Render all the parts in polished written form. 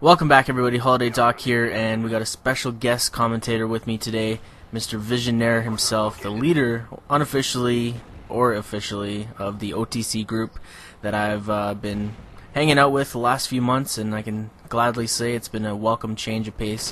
Welcome back, everybody. Holiday Doc here, and we got a special guest commentator with me today, Mr. Visionaire himself, the leader, unofficially or officially, of the OTC group that I've been hanging out with the last few months, and I can gladly say it's been a welcome change of pace.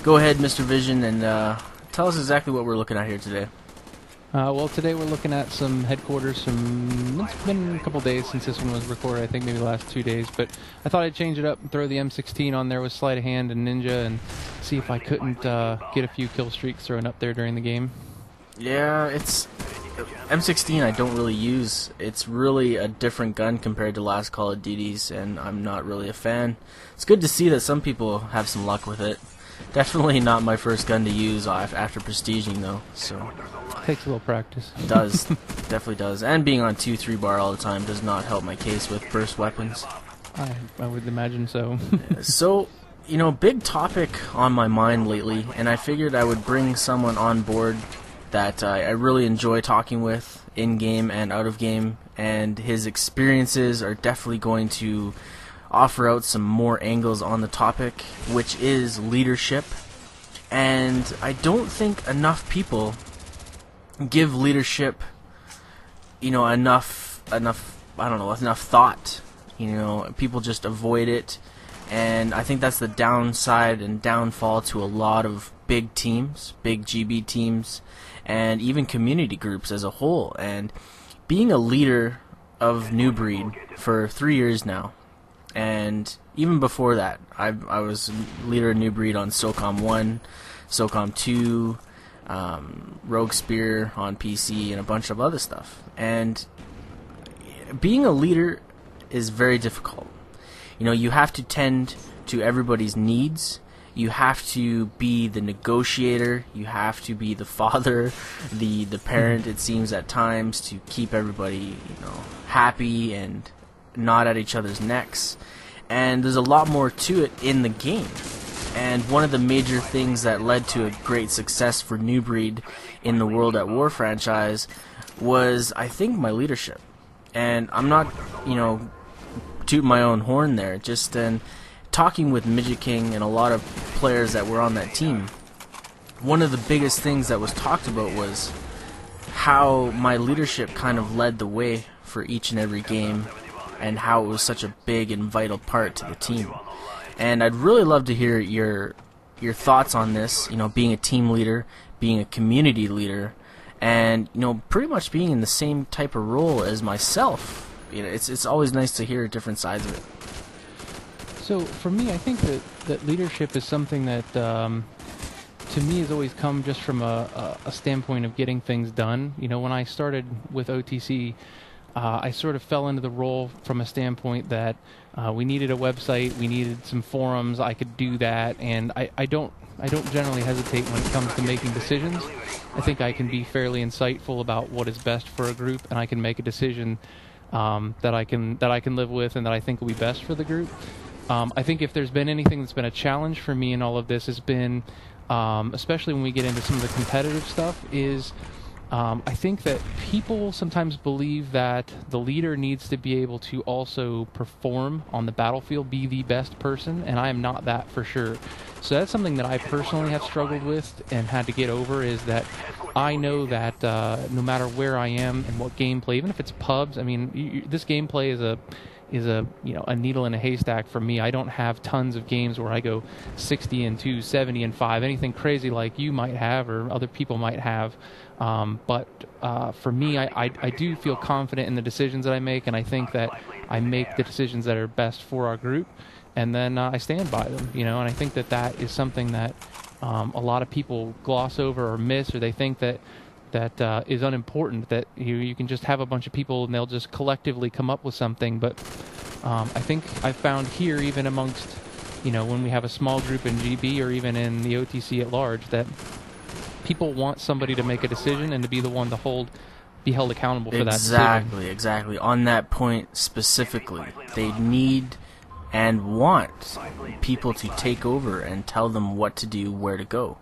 Go ahead, Mr. Vision, and tell us exactly what we're looking at here today. Well, today we're looking at some headquarters. It's been a couple days since this one was recorded, I think maybe the last 2 days, but I thought I'd change it up and throw the M16 on there with Sleight of Hand and Ninja and see if I couldn't get a few kill streaks thrown up there during the game. Yeah, it's M16 I don't really use. It's really a different gun compared to last Call of Duties, and I'm not really a fan. It's good to see that some people have some luck with it. Definitely not my first gun to use after prestiging, though, so... Takes a little practice. It does. Definitely does. And being on 2-3 bar all the time does not help my case with burst weapons. I would imagine so. So, you know, big topic on my mind lately, and I figured I would bring someone on board that I really enjoy talking with in-game and out-of-game, and his experiences are definitely going to offer out some more angles on the topic, which is leadership. And I don't think enough people give leadership, you know, enough thought. You know, people just avoid it, and I think that's the downside and downfall to a lot of big teams, big GB teams, and even community groups as a whole. And being a leader of New Breed for 3 years now, and even before that, I was leader of New Breed on SOCOM 1, SOCOM 2, Rogue Spear on PC, and a bunch of other stuff. And being a leader is very difficult. You know, you have to tend to everybody's needs. You have to be the negotiator. You have to be the father, the parent, it seems at times, to keep everybody, you know, happy and not at each other's necks. And there's a lot more to it in the game. And one of the major things that led to a great success for New Breed in the World at War franchise was, I think, my leadership. And I'm not, you know, tooting my own horn there, just in talking with Midget King and a lot of players that were on that team. One of the biggest things that was talked about was how my leadership kind of led the way for each and every game, and how it was such a big and vital part to the team. And I'd really love to hear your thoughts on this, you know, being a team leader, being a community leader, and, you know, pretty much being in the same type of role as myself. You know, it's always nice to hear different sides of it. So for me, I think that leadership is something that to me has always come just from a standpoint of getting things done. You know, when I started with OTC, I sort of fell into the role from a standpoint that we needed a website, we needed some forums, I could do that, and I don't generally hesitate when it comes to making decisions. I think I can be fairly insightful about what is best for a group, and I can make a decision that I can live with and that I think will be best for the group. I think if there's been anything that's been a challenge for me in all of this has been, especially when we get into some of the competitive stuff, is I think that people sometimes believe that the leader needs to be able to also perform on the battlefield, be the best person, and I am not that for sure. So that's something that I personally have struggled with and had to get over, is that I know that no matter where I am and what gameplay, even if it's pubs, I mean, this gameplay is a you know, a needle in a haystack for me. I don't have tons of games where I go 60-2, 70-5, anything crazy like you might have or other people might have. But for me, I do feel confident in the decisions that I make, and I think that I make the decisions that are best for our group, and then I stand by them, you know. And I think that that is something that a lot of people gloss over or miss, or they think that is unimportant, that you can just have a bunch of people and they'll just collectively come up with something. But I think I've found here, even amongst, you know, when we have a small group in GB or even in the OTC at large, that people want somebody to make a decision and to be the one to be held accountable for that decision. Exactly. On that point specifically, they need and want people to take over and tell them what to do, where to go.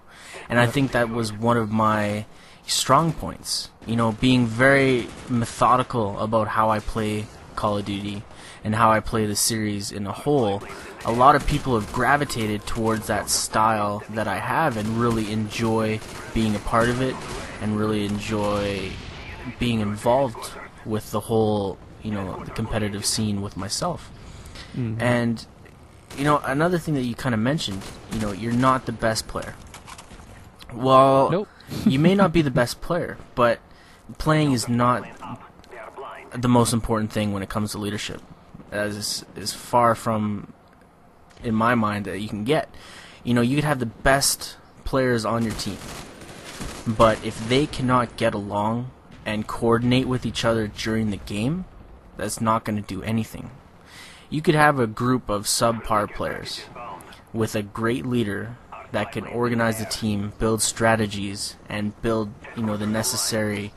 And I think that was one of my strong points, you know, being very methodical about how I play Call of Duty, and how I play the series in a whole, a lot of people have gravitated towards that style that I have and really enjoy being a part of it and really enjoy being involved with the whole, the competitive scene with myself. Mm-hmm. And, another thing that you kind of mentioned, you're not the best player. Well, nope. You may not be the best player, but playing is not the most important thing when it comes to leadership. As far from, in my mind, that you can get. You could have the best players on your team, but if they cannot get along and coordinate with each other during the game, that's not going to do anything. You could have a group of subpar players with a great leader that can organize the team, build strategies, and build, the necessary,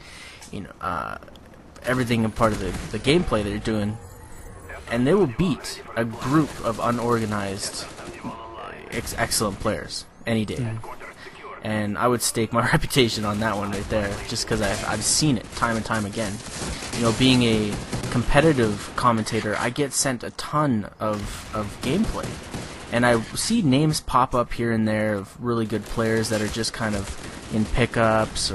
everything a part of the gameplay that you're doing, and they will beat a group of unorganized, excellent players any day. Mm. And I would stake my reputation on that one right there, just because I've seen it time and time again. Being a competitive commentator, I get sent a ton of gameplay. And I see names pop up here and there of really good players that are just kind of in pickups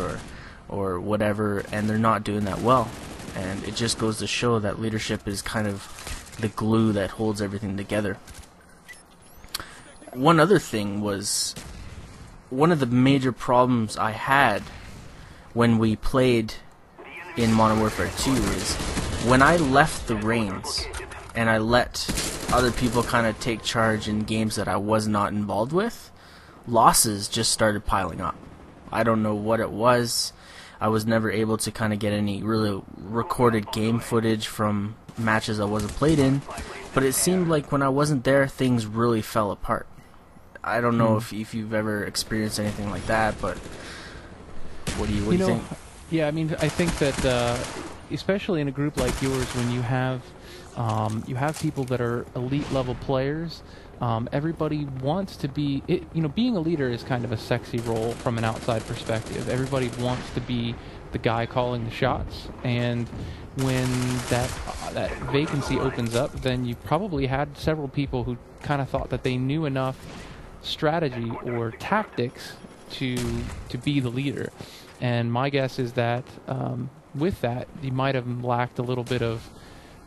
or whatever, and they're not doing that well. And it just goes to show that leadership is kind of the glue that holds everything together. One other thing was, one of the major problems I had when we played in Modern Warfare 2 is when I left the reins and I let other people kind of take charge in games that I was not involved with, losses just started piling up. I don't know what it was. I was never able to kind of get any really recorded game footage from matches I wasn't played in, but it seemed like when I wasn't there, things really fell apart. I don't know if you've ever experienced anything like that, but what do you think? Yeah, I mean, I think that especially in a group like yours, when you have people that are elite level players, everybody wants to be. Being a leader is kind of a sexy role from an outside perspective. Everybody wants to be the guy calling the shots, and when that vacancy opens up, then you probably had several people who kind of thought that they knew enough strategy or tactics to be the leader. And my guess is that with that, you might have lacked a little bit of,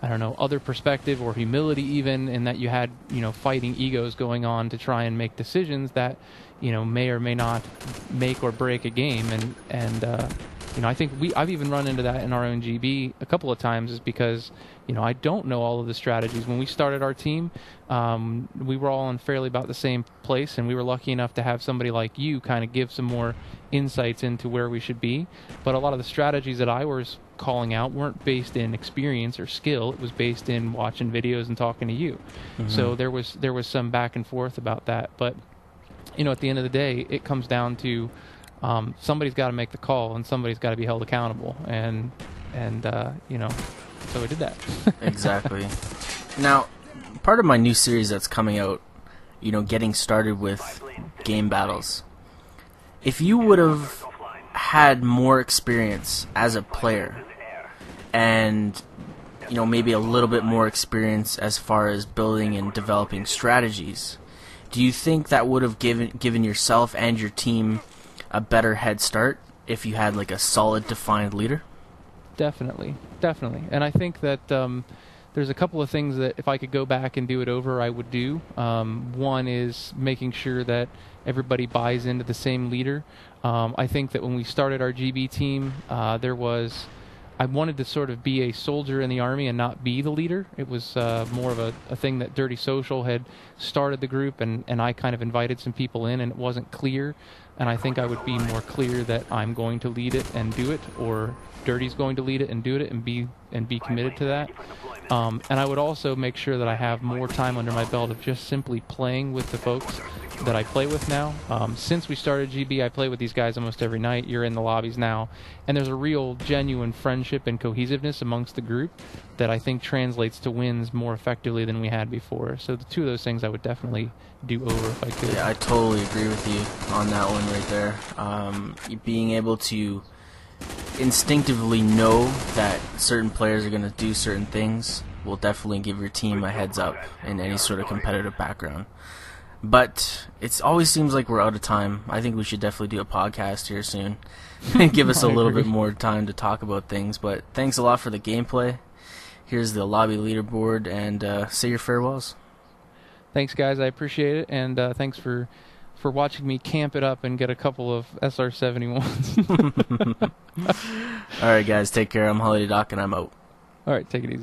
I don't know, other perspective or humility even, in that you had, fighting egos going on to try and make decisions that, may or may not make or break a game. And I think I've even run into that in our own GB a couple of times, is because, I don't know all of the strategies. When we started our team, we were all in fairly about the same place, and we were lucky enough to have somebody like you kind of give some more insights into where we should be. But a lot of the strategies that I was calling out weren't based in experience or skill. It was based in watching videos and talking to you. Mm-hmm. So there was some back and forth about that. But at the end of the day, it comes down to somebody's got to make the call, and somebody's got to be held accountable. And so we did that. Exactly. Now, part of my new series that's coming out, getting started with Gamebattles. If you would have had more experience as a player, and maybe a little bit more experience as far as building and developing strategies, do you think that would have given yourself and your team a better head start if you had like a solid defined leader? Definitely. And I think that there's a couple of things that if I could go back and do it over, I would do. One is making sure that everybody buys into the same leader. I think that when we started our GB team, I wanted to sort of be a soldier in the army and not be the leader. It was more of a thing that Dirty Social had started the group, and I kind of invited some people in, and it wasn't clear. And I think I would be more clear that I'm going to lead it and do it, or Dirty's going to lead it and do it, and be committed to that. And I would also make sure that I have more time under my belt of just simply playing with the folks that I play with now. Since we started GB, I play with these guys almost every night. You're in the lobbies now, and there's a real genuine friendship and cohesiveness amongst the group that I think translates to wins more effectively than we had before. So the two of those things I would definitely do over if I could. Yeah, I totally agree with you on that one right there. Being able to instinctively know that certain players are going to do certain things will definitely give your team a heads up in any sort of competitive background. But it always seems like we're out of time. I think we should definitely do a podcast here soon and give us a little bit more time to talk about things. But thanks a lot for the gameplay. Here's the lobby leaderboard, and say your farewells. Thanks, guys. I appreciate it, and thanks for watching me camp it up and get a couple of SR-71s. All right, guys, take care. I'm Holiday Doc, and I'm out. All right, take it easy.